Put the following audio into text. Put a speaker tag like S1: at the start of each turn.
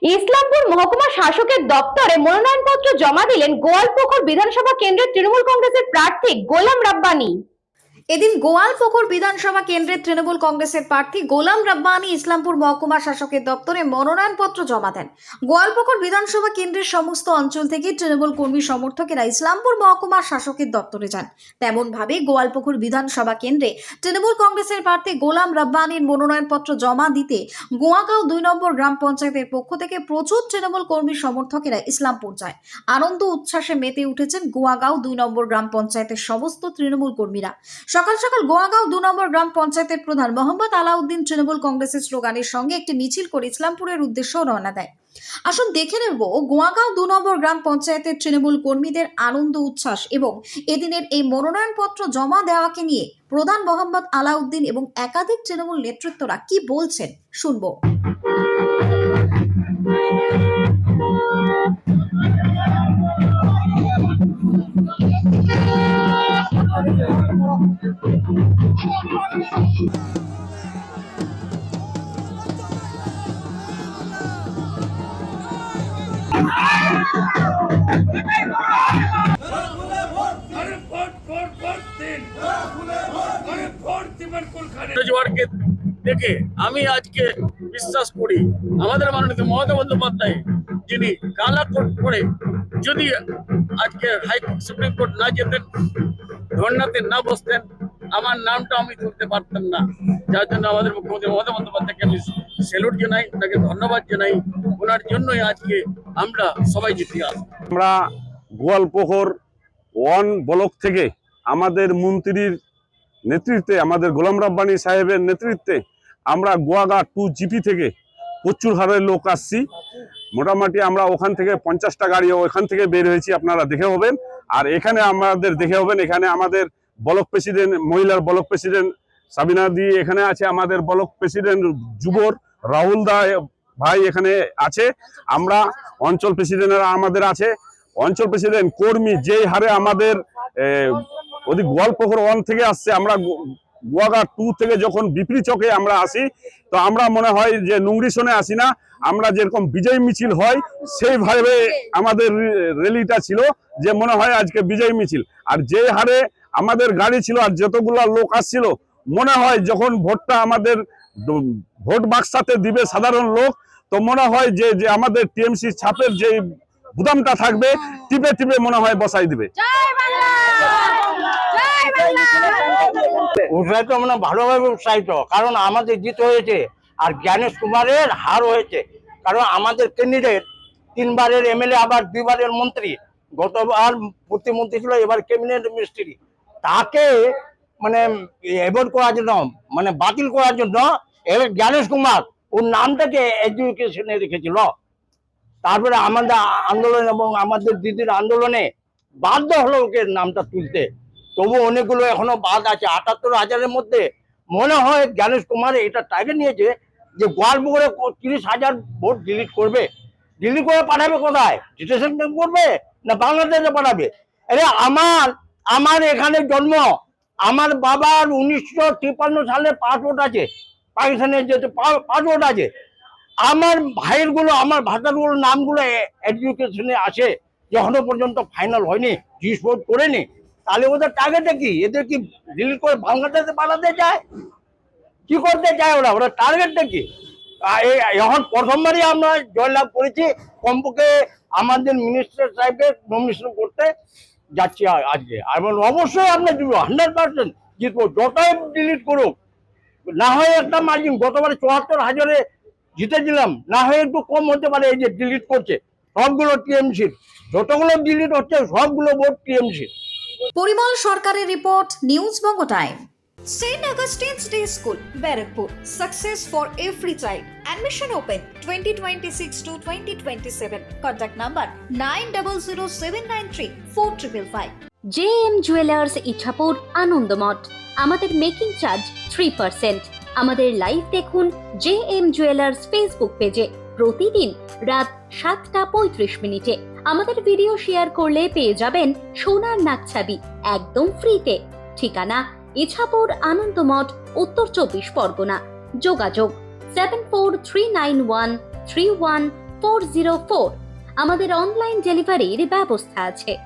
S1: ইসলামপুর মহকুমা শাসকের দপ্তরে মনোনয়নপত্র জমা দিলেন গোয়ালপুকুর বিধানসভা কেন্দ্রের তৃণমূল কংগ্রেসের প্রার্থী গোলাম রাব্বানী।
S2: এদিন গোয়ালপুকুর বিধানসভা কেন্দ্রের তৃণমূল কংগ্রেসের প্রার্থী গোলাম রাব্বানী ইসলামপুর মহকুমা শাসকের দপ্তরে মনোনয়নপত্র জমা দেন। গোয়ালপুকুর বিধানসভা কেন্দ্রের সমস্ত অঞ্চল থেকে তৃণমূল কর্মী সমর্থকেরা ইসলামপুর মহকুমা শাসকের দপ্তরে যান। তেমন ভাবে গোয়ালপুকুর বিধানসভা কেন্দ্রে তৃণমূল কংগ্রেসের প্রার্থী গোলাম রাব্বানীর মনোনয়নপত্র জমা দিতে গোয়াগাঁও 2 নম্বর গ্রাম পঞ্চায়েতের পক্ষ থেকে প্রচুর তৃণমূল কর্মী সমর্থকেরা ইসলামপুর যায়। আনন্দ উচ্ছ্বাসে মেতে উঠেছেন গোয়াগাঁও 2 নম্বর গ্রাম পঞ্চায়েতের সমস্ত তৃণমূল কর্মীরা। সকাল সকাল গোয়াগাঁও 2 নম্বর গ্রাম পঞ্চায়েতের প্রধান মোহাম্মদ আলাউদ্দিন তৃণমূল কংগ্রেসের স্লোগানের সঙ্গে একটি মিছিল করে ইসলামপুরের উদ্দেশ্যে রওনা দেয়। আসুন দেখে নেব গোয়াগাঁও 2 নম্বর গ্রাম পঞ্চায়েতের তৃণমূল কর্মীদের আনন্দ উচ্ছ্বাস এবং এদিনের এই মনোনয়নপত্র জমা দেওয়াকে নিয়ে প্রধান মোহাম্মদ আলাউদ্দিন এবং একাধিক তৃণমূল নেতৃত্বরা কি বলছেন শুনবো।
S3: দেখে আমি আজকে বিশ্বাস করি আমাদের মাননীয় মমতা বন্দ্যোপাধ্যায় যিনি কালা কোট করে যদি আজকে সুপ্রিম কোর্ট না যেতেন, ধর্নাতে না বসতেন, আমার নামটা আমি তুলতে পারতাম না। যার জন্য আমাদের মুখ্যমন্ত্রী মমতা বন্দ্যোপাধ্যায়কে আমি স্যালুট জানাই, তাকে ধন্যবাদ জানাই। ওনার জন্যই আজকে আমরা সবাই জিতে আসি।
S4: আমরা গোয়ালপুকুর 1 ব্লক থেকে আমাদের মন্ত্রীর নেতৃত্বে, আমাদের গোলাম রাব্বানী সাহেবের নেতৃত্বে আমরা গোয়াগাঁ 2 জিপি থেকে প্রচুর হারে লোক আসছি। মোটামুটি আমরা ওখান থেকে 50টা গাড়ি ওখান থেকে বের হয়েছি, আপনারা দেখে হবেন। আর এখানে আমাদের দেখে হবেন, এখানে আমাদের ব্লক প্রেসিডেন্ট, মহিলার ব্লক প্রেসিডেন্ট সাবিনা দি এখানে আছে, আমাদের ব্লক প্রেসিডেন্ট যুবর রাহুল দা ভাই এখানে আছে, আমরা অঞ্চল প্রেসিডেন্টরা আমাদের আছে। অঞ্চল প্রেসিডেন্ট কর্মী যেই হারে আমাদের ওদিক গোয়ালপুকুর 1 থেকে আসছে, আমরা গোয়াগাঁ 2 থেকে যখন বিপরি চকে আমরা আসি, তো আমরা মনে হয় যে নুংরিশনে আসি না, আমরা যেরকম বিজয় মিছিল হয় সেইভাবে আমাদের র্যালিটা ছিল, যে মনে হয় আজকে বিজয় মিছিল। আর যে হারে আমাদের গাড়ি ছিল আর যতগুলা লোক আসছিল, মনে হয় যখন ভোটটা আমাদের ভোট বাক্সাতে দিবে সাধারণ লোক, তো মনে হয় যে আমাদের টিএমসি ছাপের যে বুদামটা থাকবে টিপে টিপে মনে হয় বসাই দিবে।
S5: উৎসাহিত মানে ভালোভাবে উৎসাহিত, কারণ আমাদের জিত হয়েছে আর জ্ঞানেশ কুমারের হার হয়েছে। কারণ আমাদের ক্যান্ডিডেট 3 বারের এমএলএ, আবার 2 বারের মন্ত্রী, গতবার প্রতিমন্ত্রী ছিল, এবার ক্যাবিনেট মিনিস্ট্রি, তাকে মানে অ্যাভয়েড করার জন্য, মানে বাতিল করার জন্য এবার জ্ঞানেশ কুমার ওর নামটাকে এডুকেশনে রেখেছিল। তারপরে আমাদের আন্দোলন এবং আমাদের দিদির আন্দোলনে বাধ্য হলো ওকে নামটা তুলতে। তবু অনেকগুলো এখনো বাদ আছে, 78,000-এর মধ্যে মনে হয় জ্ঞানেশ কুমার এটা টার্গেট নিয়েছে যে গোয়ালপুকুরে 30,000 ভোট ডিলিট করবে। ডিলিট করে পাঠাবে কোথায়? ডিটেনশন ক্যাম্প করবে না বাংলাদেশে পাঠাবে? আরে আমার এখানে জন্ম, আমার বাবার 1953 সালে পাসপোর্ট আছে, পাকিস্তানের যেতে পাসপোর্ট আছে। আমার ভাইয়ের গুলো, আমার ভাতারগুলোর নামগুলো এডুকেশনে আসে, এখনো পর্যন্ত ফাইনাল হয়নি, ডিসপোর্ট করেনি। তাহলে ওদের টার্গেটটা কি? এদের কি ডিলিট করে বাংলাদেশে পাঠাতে চায়? কি করতে চায় ওরা টার্গেটটা কি? এখন প্রথমবারই আমরা জয়লাভ করেছি, কমপক্ষে আমাদের মিনিস্টার সাহেবকে নমিনেশন করতে যাচ্ছি আজকে। এবং অবশ্যই আমরা জিতবো, 100% জিতবো, যতই ডিলিট করুক। না হয় একটা মার্জিন, গতবারে 74,000-এ জিতেছিলাম, না হয় একটু কম হতে পারে। এই যে ডিলিট করছে সবগুলো টিএমসির, যতগুলো ডিলিট হচ্ছে সবগুলো ভোট টিএমসির।
S2: পরিমল সরকারের report, news Banga time. St. Augustine's Day School, Barrackpur. Success for every child. Admission open 2026 to 2027. Contact number 9007934555.
S1: JM jewellers Ichapur Anandamath. আমাদের মেকিং চার্জ 3%। আমাদের লাইভ দেখুন JM জুয়েলার্স ফেসবুক পেজে প্রতিদিন রাত 7:35 আমাদের ভিডিও শেয়ার করলে পেয়ে যাবেন সোনার নাকছাবি একদম ফ্রিতে। ঠিকানা ইছাপুর আনন্দমঠ, উত্তর 24 পরগনা। যোগাযোগ 74391314 404। আমাদের অনলাইন ডেলিভারির ব্যবস্থা আছে।